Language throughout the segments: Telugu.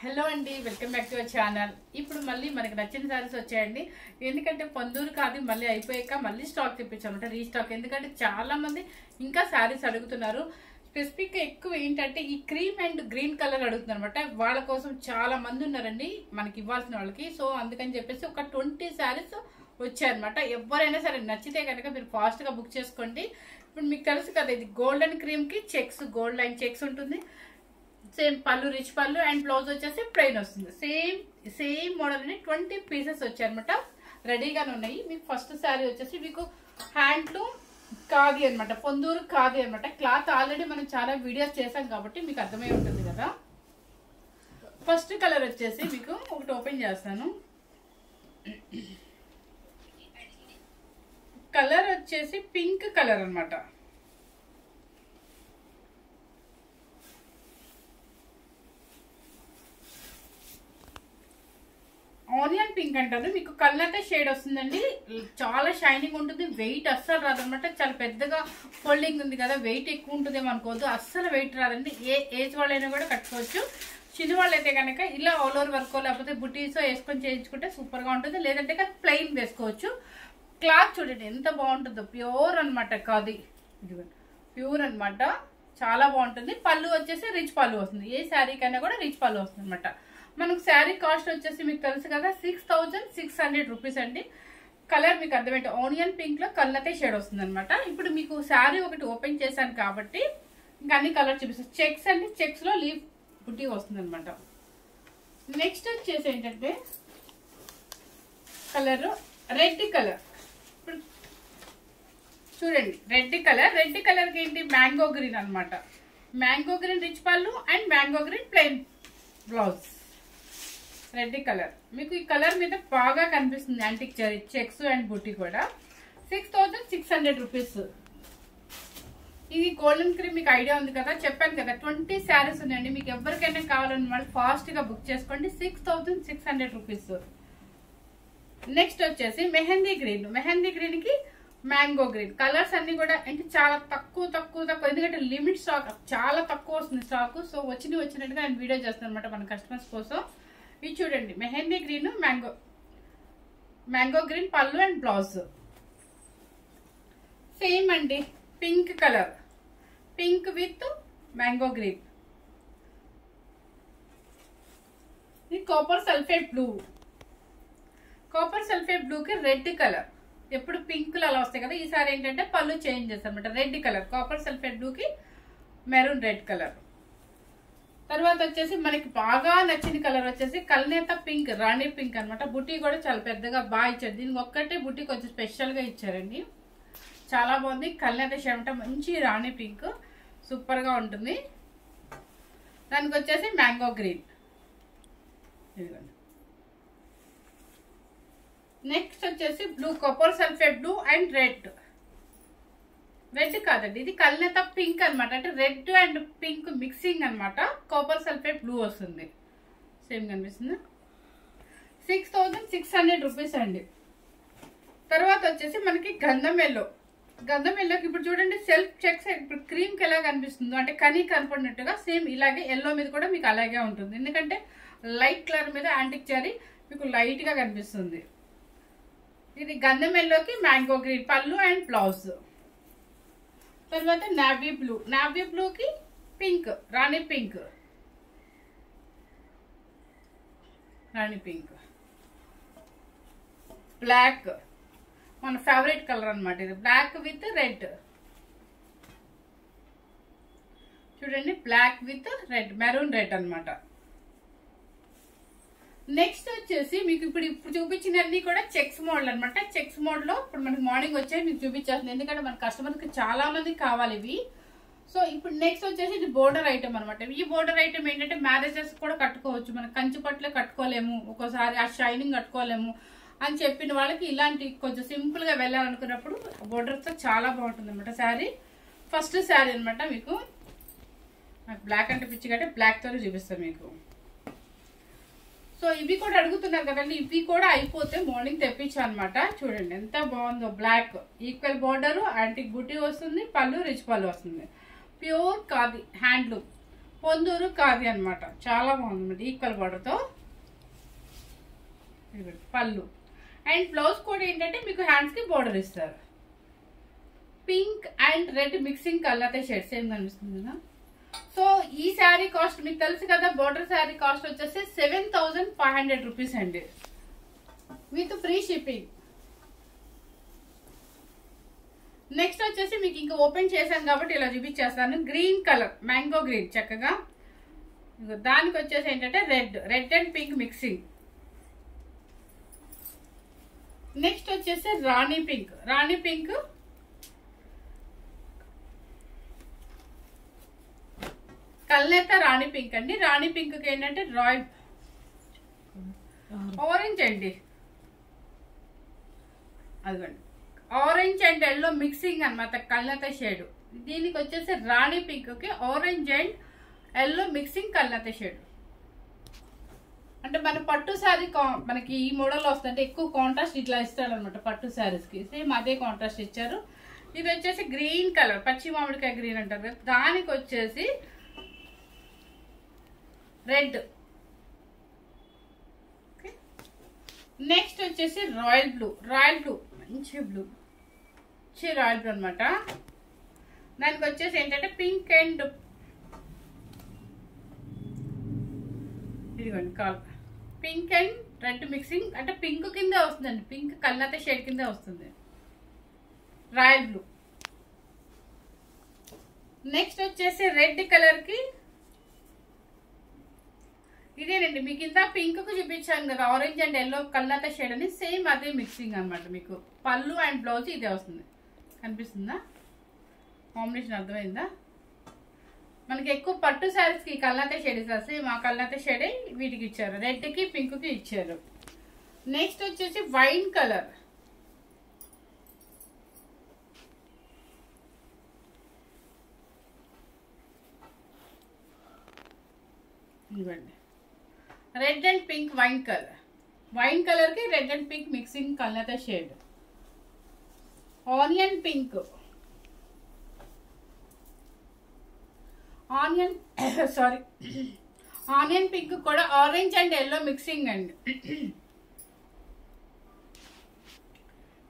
హలో అండి, welcome back to our channel. ఇప్పుడు మళ్ళీ మనకి నచ్చిన సారీస్ వచ్చాయండి. ఎందుకంటే పొందూరు కాదు మళ్ళీ అయిపోయాక మళ్ళీ స్టాక్ తెప్పించామంట, రీస్టాక్. ఎందుకంటే చాలా మంది ఇంకా సారీస్ అడుగుతున్నారు. స్పెసిఫిక్ గా ఎక్కువ ఏంటంటే ఈ క్రీమ్ అండ్ గ్రీన్ కలర్ అడుగుతున్నారు అనమాట. వాళ్ళ కోసం చాలా మంది ఉన్నారండి మనకి ఇవ్వాల్సిన వాళ్ళకి. సో అందుకని చెప్పేసి ఒక 20 సారీస్ వచ్చాయన్నమాట. ఎవరైనా సరే నచ్చితే కనుక మీరు ఫాస్ట్ గా బుక్ చేసుకోండి. ఇప్పుడు మీకు తెలుసు కదా, ఇది గోల్డెన్ క్రీమ్ కి చెక్స్, గోల్డ్ లైన్ చెక్స్ ఉంటుంది. సేమ్ పళ్ళు, రిచ్ పళ్ళు, అండ్ బ్లౌజ్ వచ్చేసి ప్లెయిన్ వస్తుంది. సేమ్ మోడల్ అని 20 పీసెస్ వచ్చాయన్నమాట. రెడీగానే ఉన్నాయి. మీకు ఫస్ట్ శారీ వచ్చేసి మీకు హ్యాండ్లూమ్ ఖాదీ అనమాట, పొందూరు ఖాదీ అనమాట. క్లాత్ ఆల్రెడీ మనం చాలా వీడియోస్ చేసాం కాబట్టి మీకు అర్థమై ఉంటుంది కదా. ఫస్ట్ కలర్ వచ్చేసి మీకు ఒకటి ఓపెన్ చేస్తాను. కలర్ వచ్చేసి పింక్ కలర్ అనమాట. ఆనియన్ పింక్ అంటారు. మీకు కళ్ళంటే షేడ్ వస్తుందండి. చాలా షైనింగ్ ఉంటుంది. వెయిట్ అస్సలు రాదనమాట. చాలా పెద్దగా ఫోల్డింగ్ ఉంది కదా, వెయిట్ ఎక్కువ ఉంటుందేమో అనుకోవద్దు. అస్సలు వెయిట్ రాదండి. ఏ ఏజ్ వాళ్ళైనా కూడా కట్టుకోవచ్చు. చిన్న వాళ్ళు అయితే కనుక ఇలా ఆల్ ఓవర్ వర్క్ లేకపోతే బుటీసో వేసుకొని చేయించుకుంటే సూపర్ గా ఉంటుంది. లేదంటే ప్లెయిన్ వేసుకోవచ్చు. క్లాత్ చూడండి ఎంత బాగుంటుందో. ప్యూర్ అనమాట, కాదు ప్యూర్ అనమాట. చాలా బాగుంటుంది. పళ్ళు వచ్చేసి రిచ్ పళ్ళు వస్తుంది. ఏ శారీ కన్నా కూడా రిచ్ పళ్ళు వస్తుంది అనమాట. మనకు శారీ కాస్ట్ వచ్చేసి మీకు తెలుసు కదా 6600 రూపీస్ అండి. కలర్ మీకు అర్థమైతే ఆనియన్ పింక్ లో కళ్ళతే షేడ్ వస్తుంది అనమాట. ఇప్పుడు మీకు శారీ ఒకటి ఓపెన్ చేశాను కాబట్టి ఇంకా అన్ని కలర్ చూపిస్తాను. చెక్స్ అండి, చెక్స్ లో లీవ్ బుట్టి వస్తుంది అనమాట. నెక్స్ట్ వచ్చేసి ఏంటంటే కలర్ రెడ్ కలర్. ఇప్పుడు చూడండి రెడ్ కలర్. రెడ్ కలర్ కి ఏంటి మ్యాంగో గ్రీన్ అనమాట. మ్యాంగో గ్రీన్ రిచ్ పళ్ళు and mango green plain blouse. Red colour మీకు ఈ కలర్ మీద బాగా కనిపిస్తుంది. యాంటిక్ చెక్స్ అండ్ బుట్టి కూడా 6600 రూపీస్. ఇది గోల్డెన్ క్రీమ్ మీకు ఐడియా ఉంది కదా, చెప్పాను కదా 20 శారీస్ ఉన్నాయండి. మీకు ఎవరికైనా కావాలని వాళ్ళు ఫాస్ట్ గా బుక్ చేసుకోండి. 6600 రూపీస్. నెక్స్ట్ వచ్చేసి మెహందీ గ్రీన్. మెహందీ గ్రీన్ కి మ్యాంగో గ్రీన్. కలర్స్ అన్ని కూడా అంటే చాలా తక్కువ ఎందుకంటే లిమిట్ స్టాక్, చాలా తక్కువ వస్తుంది స్టాక్. సో వచ్చినట్టుగా నేను వీడియో చేస్తాను అనమాట మన కస్టమర్స్ కోసం. ఇది చూడండి మెహందీ గ్రీన్, మ్యాంగో గ్రీన్ పళ్ళు అండ్ బ్లౌజ్. సేమ్ అండి pink colour, pink with mango green. ఇది copper sulphate blue. Copper sulphate blue కి రెడ్ కలర్. ఎప్పుడు పింక్ లో అలా వస్తాయి కదా, ఈసారి ఏంటంటే పళ్ళు చేంజ్ చేస్తాం అనమాట. Red colour copper sulphate blue కి మెరూన్ రెడ్ కలర్. తర్వాత వచ్చేసి మనకి బాగా నచ్చిన కలర్ వచ్చేసి కల్నేత పింక్, రాణి పింక్ అనమాట. బుటీ కూడా చాలా పెద్దగా బాగా ఇచ్చారు. దీనికి ఒక్కటే బుటీ కొంచెం స్పెషల్ గా ఇచ్చారండి. చాలా బాగుంది. కల్నేత షేడ్ అంటే మంచి రాణి పింక్, సూపర్ గా ఉంటుంది. దానికి వచ్చేసి మ్యాంగో గ్రీన్. నెక్స్ట్ వచ్చేసి blue, copper sulphate blue and red. Red కాదండి, ఇది కల్నేత పింక్ అనమాట. అంటే రెడ్ అండ్ పింక్ మిక్సింగ్ అనమాట. కాపర్ సల్ఫేట్ బ్లూ వస్తుంది. సేమ్ కనిపిస్తుంది. 6600 రూపీస్ అండి. తర్వాత వచ్చేసి మనకి గంధం ఎల్లో. గంధం ఎల్లోకి ఇప్పుడు చూడండి సెల్ఫ్ చెక్స్. ఇప్పుడు క్రీమ్ కి ఎలా కనిపిస్తుందో అంటే కనీ కనపడినట్టుగా సేమ్ ఇలాగే ఎల్లో మీద కూడా మీకు అలాగే ఉంటుంది. ఎందుకంటే లైట్ కలర్ మీద యాంటిక్ చెరీ మీకు లైట్ గా కనిపిస్తుంది. ఇది గంధం ఎల్లోకి మ్యాంగో గ్రీన్ పళ్ళు అండ్ బ్లౌజ్. తర్వాత నావీ బ్లూ. నావీ బ్లూ కి పింక్, రాణి పింక్. రాణి పింక్, బ్లాక్ మన ఫేవరెట్ కలర్ అనమాట. ఇది బ్లాక్ విత్ రెడ్. చూడండి black with red, maroon red అనమాట. నెక్స్ట్ వచ్చేసి మీకు ఇప్పుడు చూపించినన్ని కూడా చెక్స్ మోడల్ అనమాట. చెక్స్ మోడల్ లో ఇప్పుడు మనకి మార్నింగ్ వచ్చాయి మీకు చూపించేస్తుంది. ఎందుకంటే మన కస్టమర్స్ కి చాలా మంది కావాలి ఇవి. సో ఇప్పుడు నెక్స్ట్ వచ్చేసి ఇది బోర్డర్ ఐటమ్ అనమాట. ఈ బోర్డర్ ఐటమ్ ఏంటంటే మ్యారేజెస్ కూడా కట్టుకోవచ్చు. మనం కంచి పట్లే కట్టుకోలేము, ఒక్కోసారి ఆ షైనింగ్ కట్టుకోలేము అని చెప్పిన వాళ్ళకి ఇలాంటి కొంచెం సింపుల్ గా వెళ్ళాలనుకున్నప్పుడు బోర్డర్స్ తో చాలా బాగుంటుంది అనమాట శారీ. ఫస్ట్ శారీ అనమాట. మీకు నాకు బ్లాక్ అంటే పిచ్చి కాబట్టి బ్లాక్ తోనే చూపిస్తాను మీకు. సో ఇవి కూడా అడుగుతున్నారు కదండి, ఇవి కూడా అయిపోతే మార్నింగ్ తెప్పించా అనమాట. చూడండి ఎంత బాగుందో. బ్లాక్ ఈక్వల్ బోర్డర్, యాంటిక్ బుటీ వస్తుంది, పళ్ళు రిచ్ పళ్ళు వస్తుంది. ప్యూర్ కాది హ్యాండ్లూమ్. పొందూరు ఖాదీ అన్నమాట. చాలా బాగుంది ఈక్వల్ బార్డర్తో. పళ్ళు అండ్ బ్లౌజ్ కూడా ఏంటంటే మీకు హ్యాండ్స్కి బోర్డర్ ఇస్తారు. Pink and red mixing colour shade same కనిపిస్తుంది కదా. సో ఈ శారీ కాస్ట్ మీకు తెలుసు కదా, బోర్డర్ శారీ కాస్ట్ వచ్చేసి 7500 రూపీస్ అండి, విత్ ఫ్రీ షిప్పింగ్. నెక్స్ట్ వచ్చేసి మీకు ఇంకా ఓపెన్ చేశాను కాబట్టి ఇలా చూపించేస్తాను. గ్రీన్ కలర్, మ్యాంగో గ్రీన్, చక్కగా దానికి వచ్చేసి ఏంటంటే red and pink mixing. Next వచ్చేసి రాణి పింక్ కల్నేత రాణి పింక్ అండి. రాణి పింక్ ఏంటంటే రాయల్ ఆరెంజ్ అండి, అదిగోండి ఆరెంజ్ అండ్ ఎల్లో మిక్సింగ్ అనమాట కల్నేత షేడ్. దీనికి వచ్చేసి రాణి పింక్ కి ఆరెంజ్ అండ్ ఎల్లో మిక్సింగ్ కల్నేత షేడ్. అంటే మన పట్టు శారీ మనకి ఈ మోడల్ వస్తుంటే ఎక్కువ కాంట్రాస్ట్ ఇట్లా ఇస్తాడు అనమాట. పట్టు శారీస్ కి సేమ్ అదే కాంట్రాస్ట్ ఇచ్చారు. ఇది వచ్చేసి గ్రీన్ కలర్, పచ్చి మామిడికాయ గ్రీన్ అంటారు కదా, దానికి వచ్చేసి రెడ్. నెక్స్ట్ వచ్చేసి రాయల్ బ్లూ మంచి బ్లూ రాయల్ బ్లూ అనమాట. దానికి వచ్చేసి ఏంటంటే పింక్ అండ్ ఇదిగోండి పింక్ అండ్ రెడ్ మిక్సింగ్, అంటే పింక్ కింద వస్తుందండి, పింక్ కల్నేత షేడ్ కింద వస్తుంది రాయల్ బ్లూ. నెక్స్ట్ వచ్చేసి రెడ్ కలర్ కి ఇదేనండి, మీకు ఇంత పింక్ కు చూపించాను కదా ఆరెంజ్ అండ్ ఎల్లో కల్నేత షేడ్ అని, సేమ్ అదే మిక్సింగ్ అనమాట. మీకు పళ్ళు అండ్ బ్లౌజ్ ఇదే వస్తుంది. కనిపిస్తుందా కాంబినేషన్, అర్థమైందా? మనకి ఎక్కువ పట్టు శారీస్ కి కల్నేత షేడ్ ఇస్తారు, సేమ్ ఆ కల్నేత షేడే వీటికి ఇచ్చారు, రెడ్ కి పింక్ కి ఇచ్చారు. నెక్స్ట్ వచ్చేసి వైన్ కలర్, ఇవ్వండి red and pink wine colour కి రెడ్ అండ్ పింక్ మిక్సింగ్ కల్నేత షేడ్. ఆనియన్ పింక్ కూడా ఆరెంజ్ అండ్ ఎల్లో మిక్సింగ్ అండి.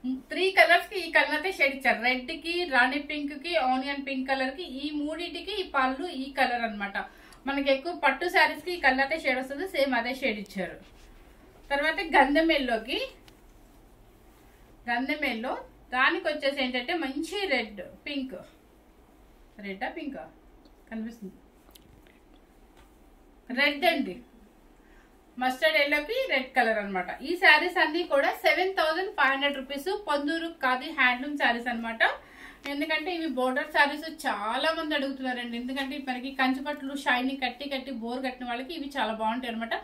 3 కలర్స్ కి ఈ కల్నేత షేడ్ ఇచ్చారు. రెడ్ కి, రాణి పింక్ కి, ఆనియన్ పింక్ కలర్ కి, ఈ మూడింటికి ఈ పళ్ళు ఈ కలర్ అనమాట. మనకి ఎక్కువ పట్టు శారీస్ కి కల్నేత షేడ్ వస్తుంది, సేమ్ అదే షేడ్ ఇచ్చారు. తర్వాత గంధం ఎల్లో దానికి వచ్చేసి ఏంటంటే మంచి రెడ్ పింకా కనిపిస్తుంది, రెడ్ అండి, మస్టర్డ్ ఎల్లోకి రెడ్ కలర్ అనమాట. ఈ శారీస్ అన్ని కూడా 7500 రూపీస్, పొందూరు ఖాదీ హ్యాండ్లూమ్ శారీస్ అనమాట. ఎందుకంటే ఇవి బోర్డర్ శారీస్ చాలా మంది అడుగుతున్నారండి. ఎందుకంటే మనకి కంచిపట్లు షైనింగ్ కట్టి బోర్ కట్టిన వాళ్ళకి ఇవి చాలా బాగుంటాయి అనమాట.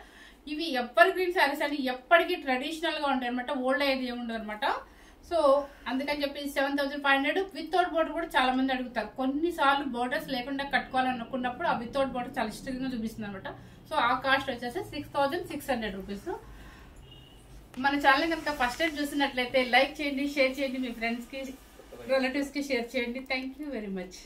ఇవి ఎవర్ గ్రీన్ శారీస్ అని ఎప్పటికీ ట్రెడిషనల్ గా ఉంటాయి అనమాట, ఓల్డ్ అయ్యేది ఏముండదు అనమాట. సో అందుకని చెప్పి 7500 వితౌట్ బోర్డర్ కూడా చాలా మంది అడుగుతారు. కొన్నిసార్లు బోర్డర్స్ లేకుండా కట్టుకోవాలనుకున్నప్పుడు ఆ వితౌట్ బోర్డర్ చాలా ఇష్టంగా చూపిస్తుంది అనమాట. సో ఆ కాస్ట్ వచ్చేసి 6600 రూపీస్. మన ఛానల్ కనుక ఫస్ట్ టైం చూసినట్లయితే లైక్ చేయండి, షేర్ చేయండి, మీ ఫ్రెండ్స్ కి రిలేటివ్స్ కి షేర్ చేయండి. Thank you very much.